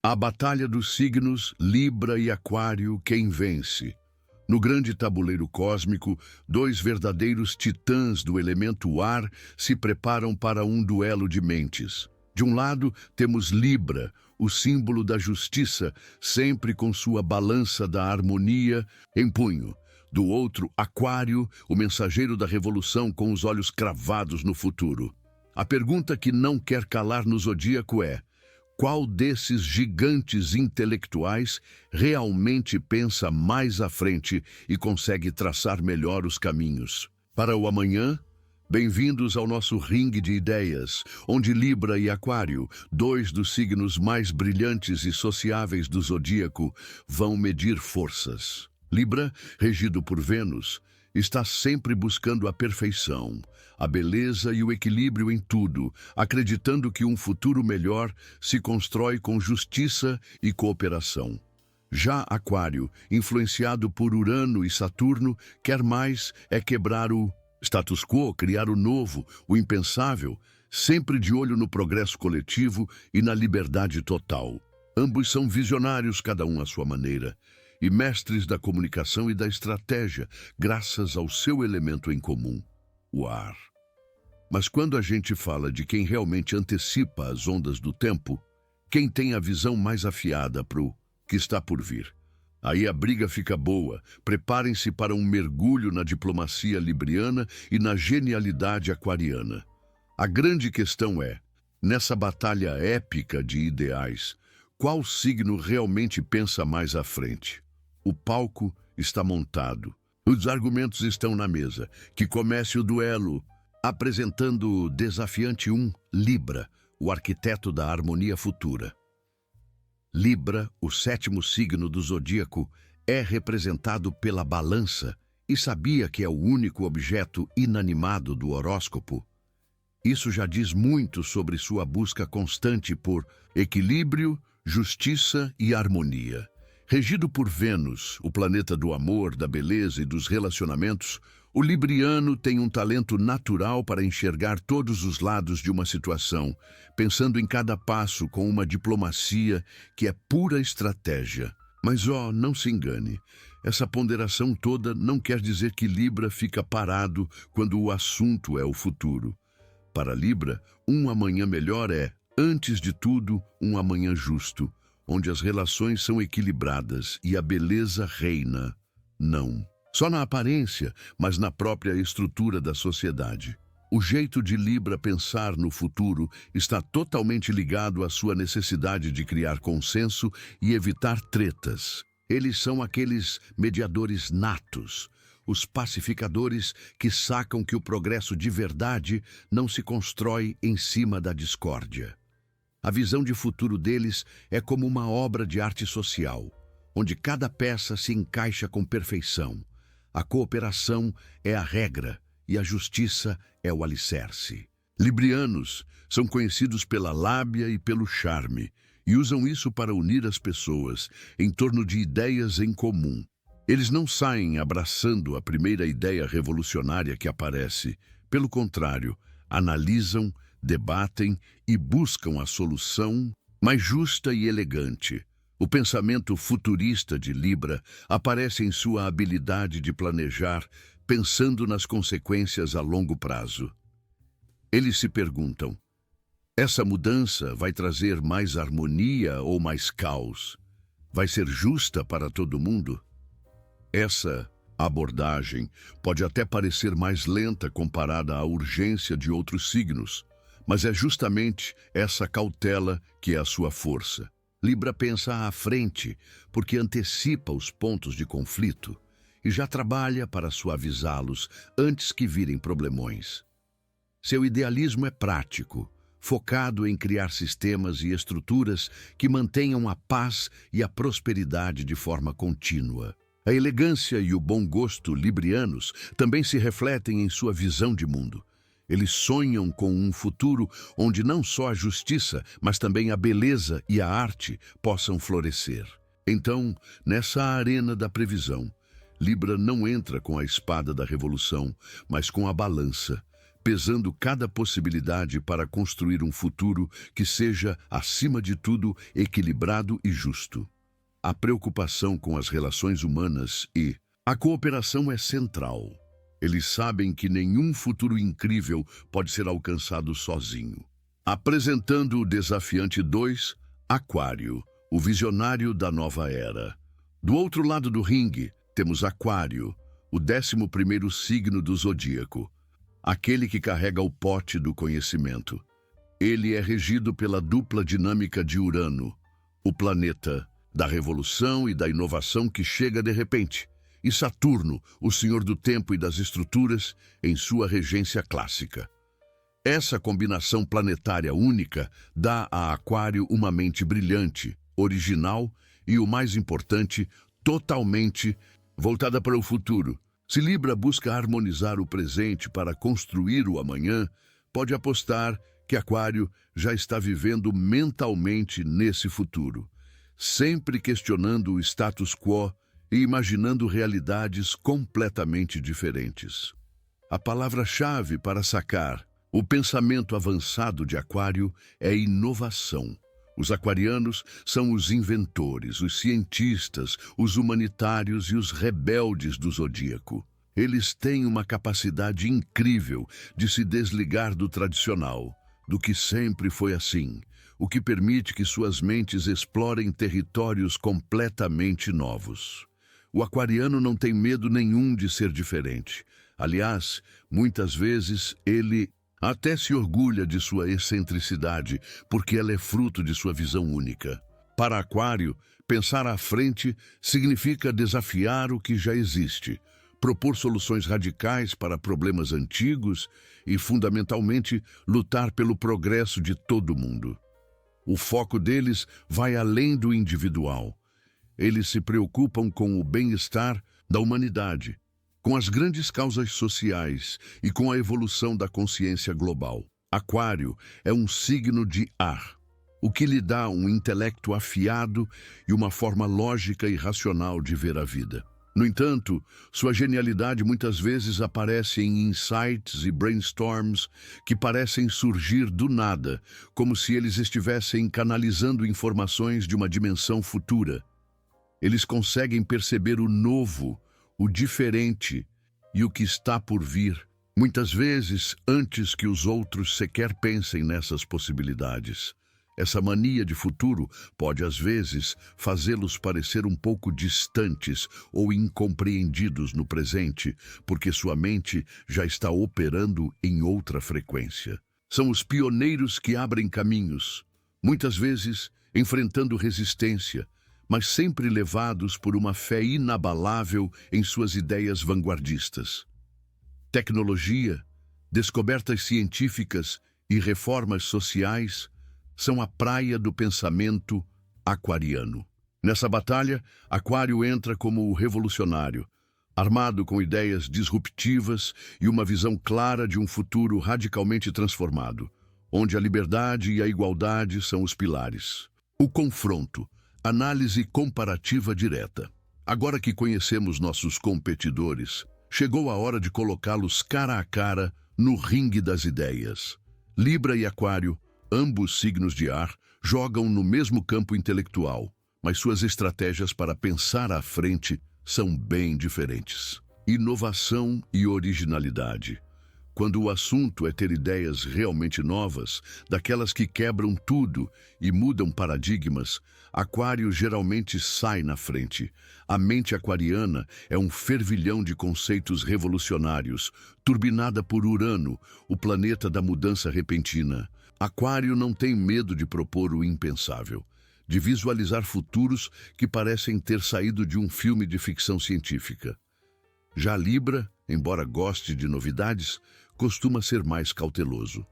A batalha dos signos Libra e Aquário, quem vence? No grande tabuleiro cósmico, dois verdadeiros titãs do elemento ar se preparam para um duelo de mentes. De um lado, temos Libra, o símbolo da justiça, sempre com sua balança da harmonia em punho. Do outro, Aquário, o mensageiro da revolução com os olhos cravados no futuro. A pergunta que não quer calar no zodíaco é: qual desses gigantes intelectuais realmente pensa mais à frente e consegue traçar melhor os caminhos? Para o amanhã, bem-vindos ao nosso ringue de ideias, onde Libra e Aquário, dois dos signos mais brilhantes e sociáveis do zodíaco, vão medir forças. Libra, regido por Vênus, está sempre buscando a perfeição, a beleza e o equilíbrio em tudo, acreditando que um futuro melhor se constrói com justiça e cooperação. Já Aquário, influenciado por Urano e Saturno, quer mais é quebrar o status quo, criar o novo, o impensável, sempre de olho no progresso coletivo e na liberdade total. Ambos são visionários, cada um à sua maneira, e mestres da comunicação e da estratégia, graças ao seu elemento em comum, o ar. Mas quando a gente fala de quem realmente antecipa as ondas do tempo, quem tem a visão mais afiada para o que está por vir, aí a briga fica boa. Preparem-se para um mergulho na diplomacia libriana e na genialidade aquariana. A grande questão é, nessa batalha épica de ideais, qual signo realmente pensa mais à frente? O palco está montado. Os argumentos estão na mesa. Que comece o duelo. Apresentando o desafiante 1, Libra, o arquiteto da harmonia futura. Libra, o sétimo signo do zodíaco, é representado pela balança e sabia que é o único objeto inanimado do horóscopo. Isso já diz muito sobre sua busca constante por equilíbrio, justiça e harmonia. Regido por Vênus, o planeta do amor, da beleza e dos relacionamentos, o libriano tem um talento natural para enxergar todos os lados de uma situação, pensando em cada passo com uma diplomacia que é pura estratégia. Mas, não se engane, essa ponderação toda não quer dizer que Libra fica parado quando o assunto é o futuro. Para Libra, um amanhã melhor é, antes de tudo, um amanhã justo, onde as relações são equilibradas e a beleza reina. Não só na aparência, mas na própria estrutura da sociedade. O jeito de Libra pensar no futuro está totalmente ligado à sua necessidade de criar consenso e evitar tretas. Eles são aqueles mediadores natos, os pacificadores que sacam que o progresso de verdade não se constrói em cima da discórdia. A visão de futuro deles é como uma obra de arte social, onde cada peça se encaixa com perfeição. A cooperação é a regra e a justiça é o alicerce. Librianos são conhecidos pela lábia e pelo charme, e usam isso para unir as pessoas em torno de ideias em comum. Eles não saem abraçando a primeira ideia revolucionária que aparece. Pelo contrário, analisam, debatem e buscam a solução mais justa e elegante. O pensamento futurista de Libra aparece em sua habilidade de planejar, pensando nas consequências a longo prazo. Eles se perguntam: essa mudança vai trazer mais harmonia ou mais caos? Vai ser justa para todo mundo? Essa abordagem pode até parecer mais lenta comparada à urgência de outros signos, mas é justamente essa cautela que é a sua força. Libra pensa à frente porque antecipa os pontos de conflito e já trabalha para suavizá-los antes que virem problemões. Seu idealismo é prático, focado em criar sistemas e estruturas que mantenham a paz e a prosperidade de forma contínua. A elegância e o bom gosto librianos também se refletem em sua visão de mundo. Eles sonham com um futuro onde não só a justiça, mas também a beleza e a arte possam florescer. Então, nessa arena da previsão, Libra não entra com a espada da revolução, mas com a balança, pesando cada possibilidade para construir um futuro que seja, acima de tudo, equilibrado e justo. A preocupação com as relações humanas e a cooperação é central. Eles sabem que nenhum futuro incrível pode ser alcançado sozinho. Apresentando o desafiante 2, Aquário, o visionário da nova era. Do outro lado do ringue, temos Aquário, o 11º signo do zodíaco, aquele que carrega o pote do conhecimento. Ele é regido pela dupla dinâmica de Urano, o planeta da revolução e da inovação que chega de repente, e Saturno, o senhor do tempo e das estruturas, em sua regência clássica. Essa combinação planetária única dá a Aquário uma mente brilhante, original e, o mais importante, totalmente voltada para o futuro. Se Libra busca harmonizar o presente para construir o amanhã, pode apostar que Aquário já está vivendo mentalmente nesse futuro, sempre questionando o status quo e imaginando realidades completamente diferentes. A palavra-chave para sacar o pensamento avançado de Aquário é inovação. Os aquarianos são os inventores, os cientistas, os humanitários e os rebeldes do zodíaco. Eles têm uma capacidade incrível de se desligar do tradicional, do que sempre foi assim, o que permite que suas mentes explorem territórios completamente novos. O aquariano não tem medo nenhum de ser diferente. Aliás, muitas vezes ele até se orgulha de sua excentricidade, porque ela é fruto de sua visão única. Para Aquário, pensar à frente significa desafiar o que já existe, propor soluções radicais para problemas antigos e, fundamentalmente, lutar pelo progresso de todo mundo. O foco deles vai além do individual. Eles se preocupam com o bem-estar da humanidade, com as grandes causas sociais e com a evolução da consciência global. Aquário é um signo de ar, o que lhe dá um intelecto afiado e uma forma lógica e racional de ver a vida. No entanto, sua genialidade muitas vezes aparece em insights e brainstorms que parecem surgir do nada, como se eles estivessem canalizando informações de uma dimensão futura. Eles conseguem perceber o novo, o diferente e o que está por vir, muitas vezes antes que os outros sequer pensem nessas possibilidades. Essa mania de futuro pode, às vezes, fazê-los parecer um pouco distantes ou incompreendidos no presente, porque sua mente já está operando em outra frequência. São os pioneiros que abrem caminhos, muitas vezes enfrentando resistência, mas sempre levados por uma fé inabalável em suas ideias vanguardistas. Tecnologia, descobertas científicas e reformas sociais são a praia do pensamento aquariano. Nessa batalha, Aquário entra como o revolucionário, armado com ideias disruptivas e uma visão clara de um futuro radicalmente transformado, onde a liberdade e a igualdade são os pilares. O confronto, análise comparativa direta. Agora que conhecemos nossos competidores, chegou a hora de colocá-los cara a cara no ringue das ideias. Libra e Aquário, ambos signos de ar, jogam no mesmo campo intelectual, mas suas estratégias para pensar à frente são bem diferentes. Inovação e originalidade. Quando o assunto é ter ideias realmente novas, daquelas que quebram tudo e mudam paradigmas, Aquário geralmente sai na frente. A mente aquariana é um fervilhão de conceitos revolucionários, turbinada por Urano, o planeta da mudança repentina. Aquário não tem medo de propor o impensável, de visualizar futuros que parecem ter saído de um filme de ficção científica. Já Libra, embora goste de novidades, costuma ser mais cauteloso.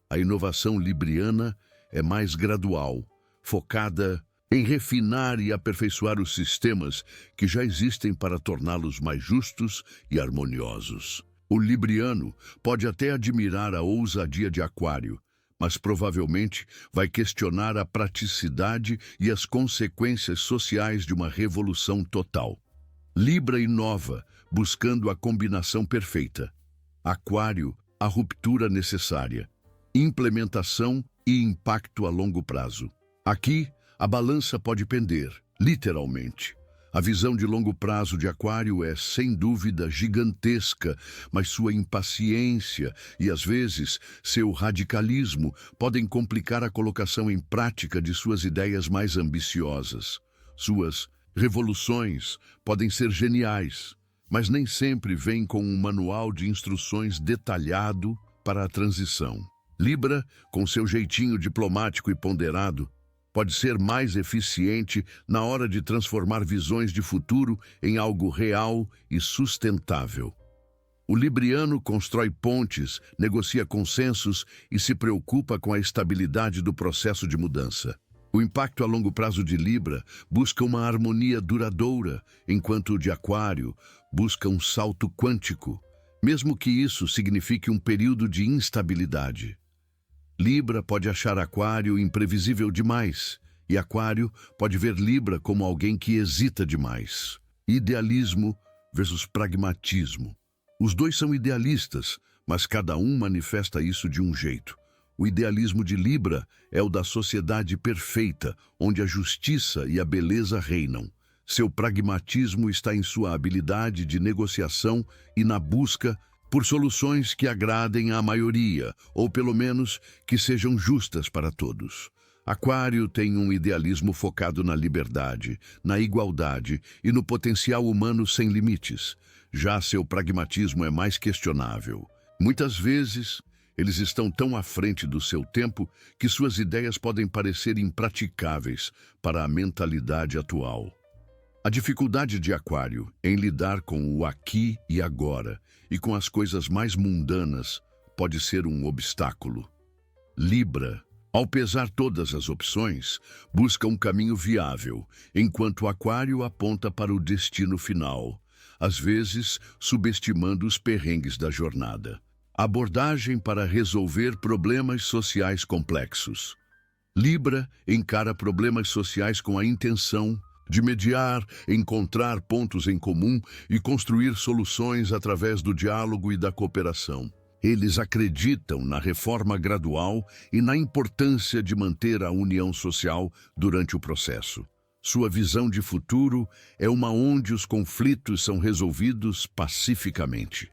A inovação libriana é mais gradual, focada em refinar e aperfeiçoar os sistemas que já existem para torná-los mais justos e harmoniosos. O libriano pode até admirar a ousadia de Aquário, mas provavelmente vai questionar a praticidade e as consequências sociais de uma revolução total. Libra inova, buscando a combinação perfeita. Aquário a ruptura necessária, implementação e impacto a longo prazo. Aqui, a balança pode pender, literalmente. A visão de longo prazo de Aquário é, sem dúvida, gigantesca, mas sua impaciência e, às vezes, seu radicalismo podem complicar a colocação em prática de suas ideias mais ambiciosas. Suas revoluções podem ser geniais, mas nem sempre vêm com um manual de instruções detalhado para a transição. Libra, com seu jeitinho diplomático e ponderado, pode ser mais eficiente na hora de transformar visões de futuro em algo real e sustentável. O libriano constrói pontes, negocia consensos e se preocupa com a estabilidade do processo de mudança. O impacto a longo prazo de Libra busca uma harmonia duradoura, enquanto o de Aquário busca um salto quântico, mesmo que isso signifique um período de instabilidade. Libra pode achar Aquário imprevisível demais, e Aquário pode ver Libra como alguém que hesita demais. Idealismo versus pragmatismo. Os dois são idealistas, mas cada um manifesta isso de um jeito. O idealismo de Libra é o da sociedade perfeita, onde a justiça e a beleza reinam. Seu pragmatismo está em sua habilidade de negociação e na busca por soluções que agradem à maioria, ou pelo menos que sejam justas para todos. Aquário tem um idealismo focado na liberdade, na igualdade e no potencial humano sem limites. Já seu pragmatismo é mais questionável. Muitas vezes, eles estão tão à frente do seu tempo que suas ideias podem parecer impraticáveis para a mentalidade atual. A dificuldade de Aquário em lidar com o aqui e agora e com as coisas mais mundanas pode ser um obstáculo. Libra, ao pesar todas as opções, busca um caminho viável, enquanto Aquário aponta para o destino final, às vezes subestimando os perrengues da jornada. Abordagem para resolver problemas sociais complexos. Libra encara problemas sociais com a intenção de mediar, encontrar pontos em comum e construir soluções através do diálogo e da cooperação. Eles acreditam na reforma gradual e na importância de manter a união social durante o processo. Sua visão de futuro é uma onde os conflitos são resolvidos pacificamente.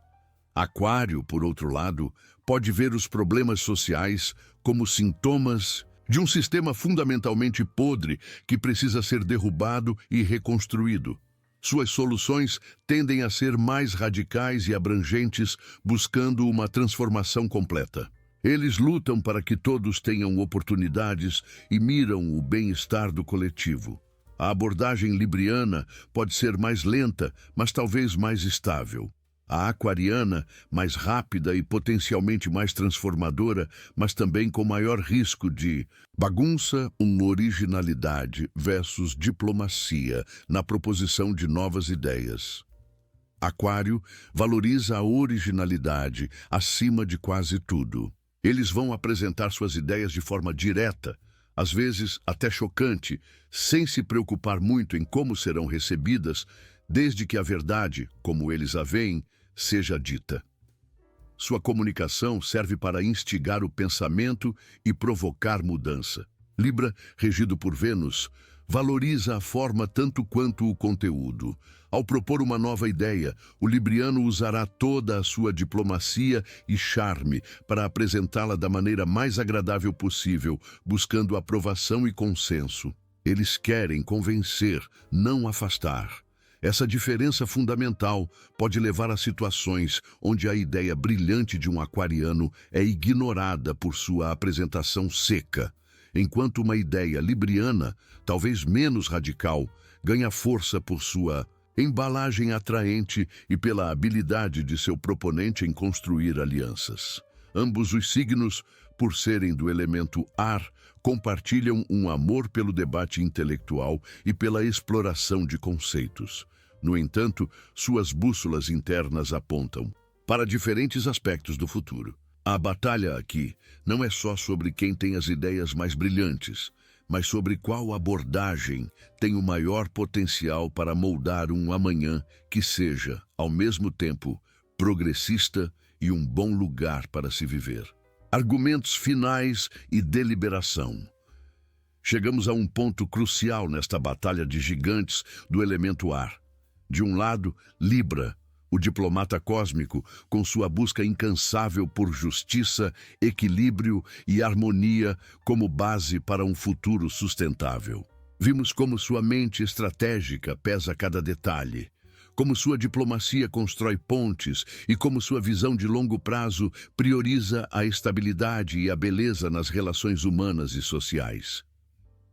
Aquário, por outro lado, pode ver os problemas sociais como sintomas de um sistema fundamentalmente podre que precisa ser derrubado e reconstruído. Suas soluções tendem a ser mais radicais e abrangentes, buscando uma transformação completa. Eles lutam para que todos tenham oportunidades e miram o bem-estar do coletivo. A abordagem libriana pode ser mais lenta, mas talvez mais estável. A aquariana, mais rápida e potencialmente mais transformadora, mas também com maior risco de bagunça, originalidade versus diplomacia na proposição de novas ideias. Aquário valoriza a originalidade acima de quase tudo. Eles vão apresentar suas ideias de forma direta, às vezes até chocante, sem se preocupar muito em como serão recebidas, desde que a verdade, como eles a veem, seja dita. Sua comunicação serve para instigar o pensamento e provocar mudança. Libra, regido por Vênus, valoriza a forma tanto quanto o conteúdo. Ao propor uma nova ideia, o libriano usará toda a sua diplomacia e charme para apresentá-la da maneira mais agradável possível, buscando aprovação e consenso. Eles querem convencer, não afastar. Essa diferença fundamental pode levar a situações onde a ideia brilhante de um aquariano é ignorada por sua apresentação seca, enquanto uma ideia libriana, talvez menos radical, ganha força por sua embalagem atraente e pela habilidade de seu proponente em construir alianças. Ambos os signos, por serem do elemento ar, compartilham um amor pelo debate intelectual e pela exploração de conceitos. No entanto, suas bússolas internas apontam para diferentes aspectos do futuro. A batalha aqui não é só sobre quem tem as ideias mais brilhantes, mas sobre qual abordagem tem o maior potencial para moldar um amanhã que seja, ao mesmo tempo, progressista e um bom lugar para se viver. Argumentos finais e deliberação. Chegamos a um ponto crucial nesta batalha de gigantes do elemento ar. De um lado, Libra, o diplomata cósmico, com sua busca incansável por justiça, equilíbrio e harmonia como base para um futuro sustentável. Vimos como sua mente estratégica pesa cada detalhe, como sua diplomacia constrói pontes e como sua visão de longo prazo prioriza a estabilidade e a beleza nas relações humanas e sociais.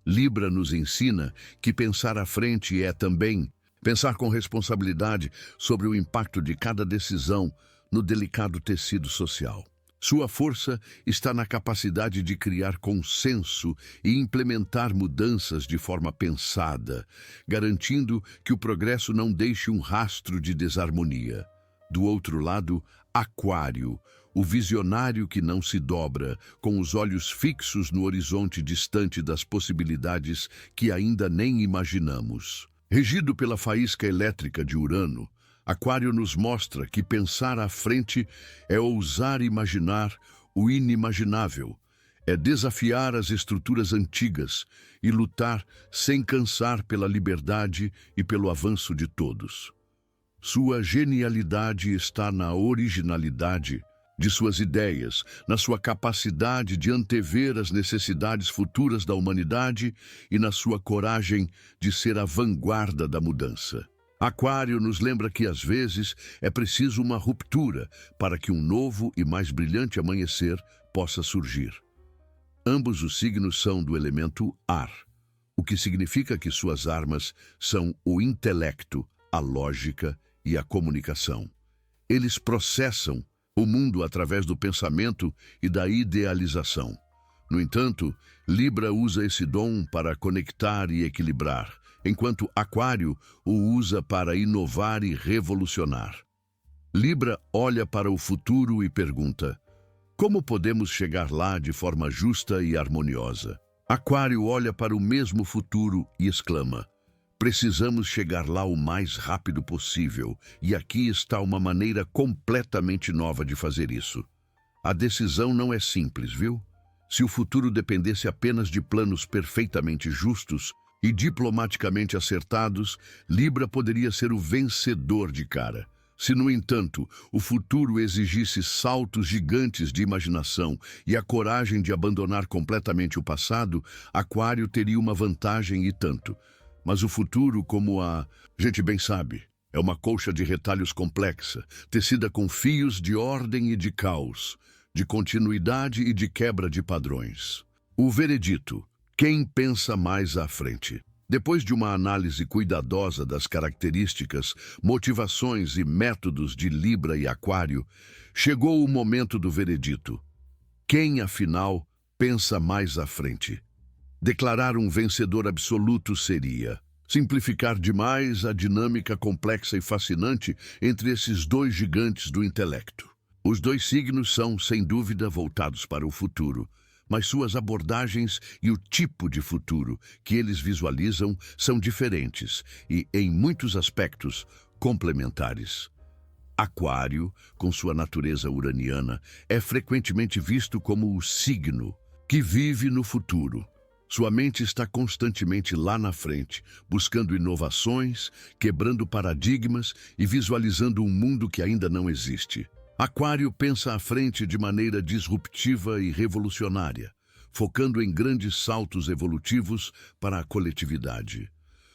Libra nos ensina que pensar à frente é também pensar com responsabilidade sobre o impacto de cada decisão no delicado tecido social. Sua força está na capacidade de criar consenso e implementar mudanças de forma pensada, garantindo que o progresso não deixe um rastro de desarmonia. Do outro lado, Aquário, o visionário que não se dobra, com os olhos fixos no horizonte distante das possibilidades que ainda nem imaginamos. Regido pela faísca elétrica de Urano, Aquário nos mostra que pensar à frente é ousar imaginar o inimaginável, é desafiar as estruturas antigas e lutar sem cansar pela liberdade e pelo avanço de todos. Sua genialidade está na originalidade de suas ideias, na sua capacidade de antever as necessidades futuras da humanidade e na sua coragem de ser a vanguarda da mudança. Aquário nos lembra que, às vezes, é preciso uma ruptura para que um novo e mais brilhante amanhecer possa surgir. Ambos os signos são do elemento ar, o que significa que suas armas são o intelecto, a lógica e a comunicação. Eles processam o mundo através do pensamento e da idealização. No entanto, Libra usa esse dom para conectar e equilibrar, enquanto Aquário o usa para inovar e revolucionar. Libra olha para o futuro e pergunta: como podemos chegar lá de forma justa e harmoniosa? Aquário olha para o mesmo futuro e exclama: precisamos chegar lá o mais rápido possível, e aqui está uma maneira completamente nova de fazer isso. A decisão não é simples, viu? Se o futuro dependesse apenas de planos perfeitamente justos e diplomaticamente acertados, Libra poderia ser o vencedor de cara. Se, no entanto, o futuro exigisse saltos gigantes de imaginação e a coragem de abandonar completamente o passado, Aquário teria uma vantagem e tanto. Mas o futuro, como a gente bem sabe, é uma colcha de retalhos complexa, tecida com fios de ordem e de caos, de continuidade e de quebra de padrões. O veredito: quem pensa mais à frente? Depois de uma análise cuidadosa das características, motivações e métodos de Libra e Aquário, chegou o momento do veredito. Quem, afinal, pensa mais à frente? Declarar um vencedor absoluto seria simplificar demais a dinâmica complexa e fascinante entre esses dois gigantes do intelecto. Os dois signos são, sem dúvida, voltados para o futuro, mas suas abordagens e o tipo de futuro que eles visualizam são diferentes e, em muitos aspectos, complementares. Aquário, com sua natureza uraniana, é frequentemente visto como o signo que vive no futuro. Sua mente está constantemente lá na frente, buscando inovações, quebrando paradigmas e visualizando um mundo que ainda não existe. Aquário pensa à frente de maneira disruptiva e revolucionária, focando em grandes saltos evolutivos para a coletividade.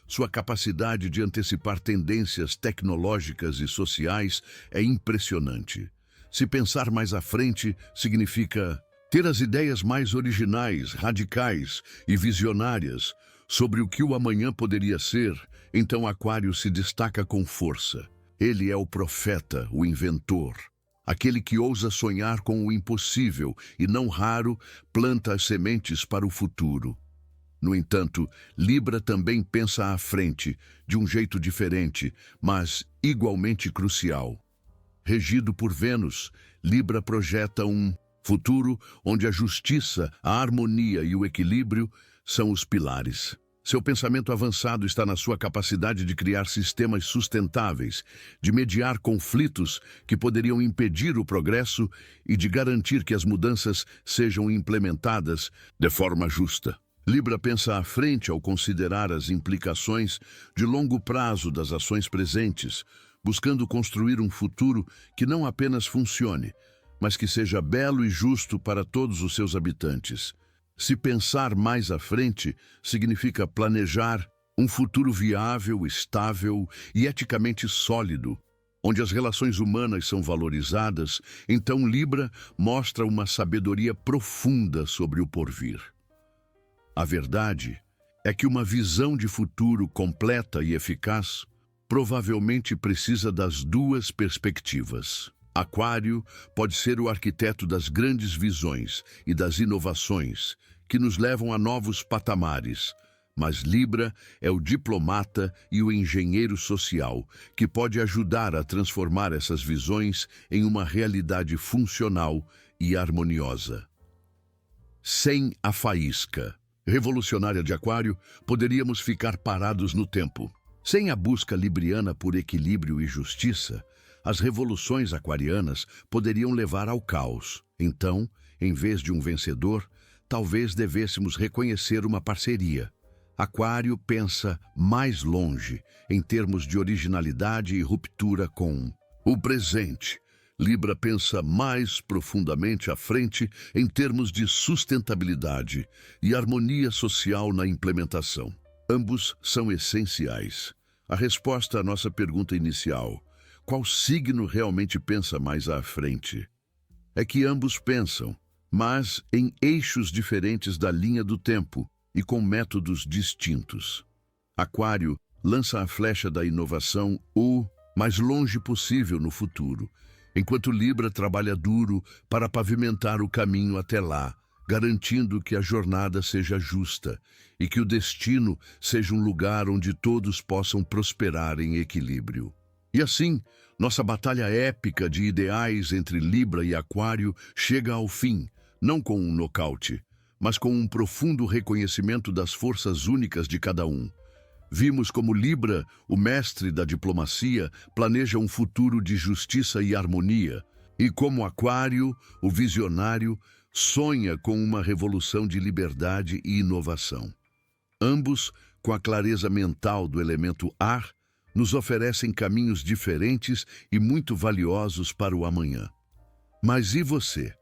Sua capacidade de antecipar tendências tecnológicas e sociais é impressionante. Se pensar mais à frente significa ter as ideias mais originais, radicais e visionárias sobre o que o amanhã poderia ser, então Aquário se destaca com força. Ele é o profeta, o inventor, aquele que ousa sonhar com o impossível e, não raro, planta as sementes para o futuro. No entanto, Libra também pensa à frente, de um jeito diferente, mas igualmente crucial. Regido por Vênus, Libra projeta um futuro onde a justiça, a harmonia e o equilíbrio são os pilares. Seu pensamento avançado está na sua capacidade de criar sistemas sustentáveis, de mediar conflitos que poderiam impedir o progresso e de garantir que as mudanças sejam implementadas de forma justa. Libra pensa à frente ao considerar as implicações de longo prazo das ações presentes, buscando construir um futuro que não apenas funcione, mas que seja belo e justo para todos os seus habitantes. Se pensar mais à frente significa planejar um futuro viável, estável e eticamente sólido, onde as relações humanas são valorizadas, então Libra mostra uma sabedoria profunda sobre o porvir. A verdade é que uma visão de futuro completa e eficaz provavelmente precisa das duas perspectivas. Aquário pode ser o arquiteto das grandes visões e das inovações que nos levam a novos patamares, mas Libra é o diplomata e o engenheiro social que pode ajudar a transformar essas visões em uma realidade funcional e harmoniosa. Sem a faísca revolucionária de Aquário, poderíamos ficar parados no tempo. Sem a busca libriana por equilíbrio e justiça, as revoluções aquarianas poderiam levar ao caos. Então, em vez de um vencedor, talvez devêssemos reconhecer uma parceria. Aquário pensa mais longe, em termos de originalidade e ruptura com o presente. Libra pensa mais profundamente à frente em termos de sustentabilidade e harmonia social na implementação. Ambos são essenciais. A resposta à nossa pergunta inicial, qual signo realmente pensa mais à frente? É que ambos pensam, mas em eixos diferentes da linha do tempo e com métodos distintos. Aquário lança a flecha da inovação o mais longe possível no futuro, enquanto Libra trabalha duro para pavimentar o caminho até lá, garantindo que a jornada seja justa e que o destino seja um lugar onde todos possam prosperar em equilíbrio. E assim, nossa batalha épica de ideais entre Libra e Aquário chega ao fim, não com um nocaute, mas com um profundo reconhecimento das forças únicas de cada um. Vimos como Libra, o mestre da diplomacia, planeja um futuro de justiça e harmonia, e como Aquário, o visionário, sonha com uma revolução de liberdade e inovação. Ambos, com a clareza mental do elemento ar, nos oferecem caminhos diferentes e muito valiosos para o amanhã. Mas e você?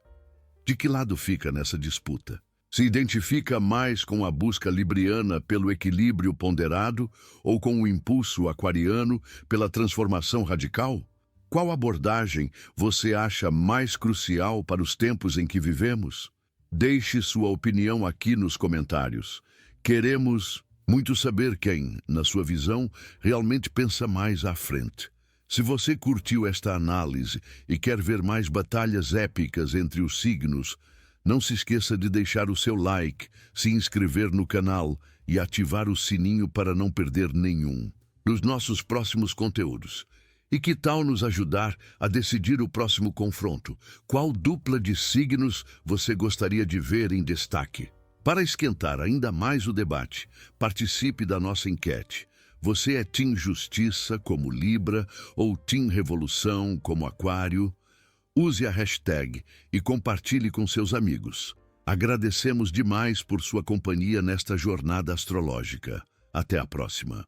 De que lado fica nessa disputa? Se identifica mais com a busca libriana pelo equilíbrio ponderado ou com o impulso aquariano pela transformação radical? Qual abordagem você acha mais crucial para os tempos em que vivemos? Deixe sua opinião aqui nos comentários. Queremos muito saber quem, na sua visão, realmente pensa mais à frente. Se você curtiu esta análise e quer ver mais batalhas épicas entre os signos, não se esqueça de deixar o seu like, se inscrever no canal e ativar o sininho para não perder nenhum dos nossos próximos conteúdos. E que tal nos ajudar a decidir o próximo confronto? Qual dupla de signos você gostaria de ver em destaque? Para esquentar ainda mais o debate, participe da nossa enquete. Você é Team Justiça, como Libra, ou Team Revolução, como Aquário? Use a hashtag e compartilhe com seus amigos. Agradecemos demais por sua companhia nesta jornada astrológica. Até a próxima.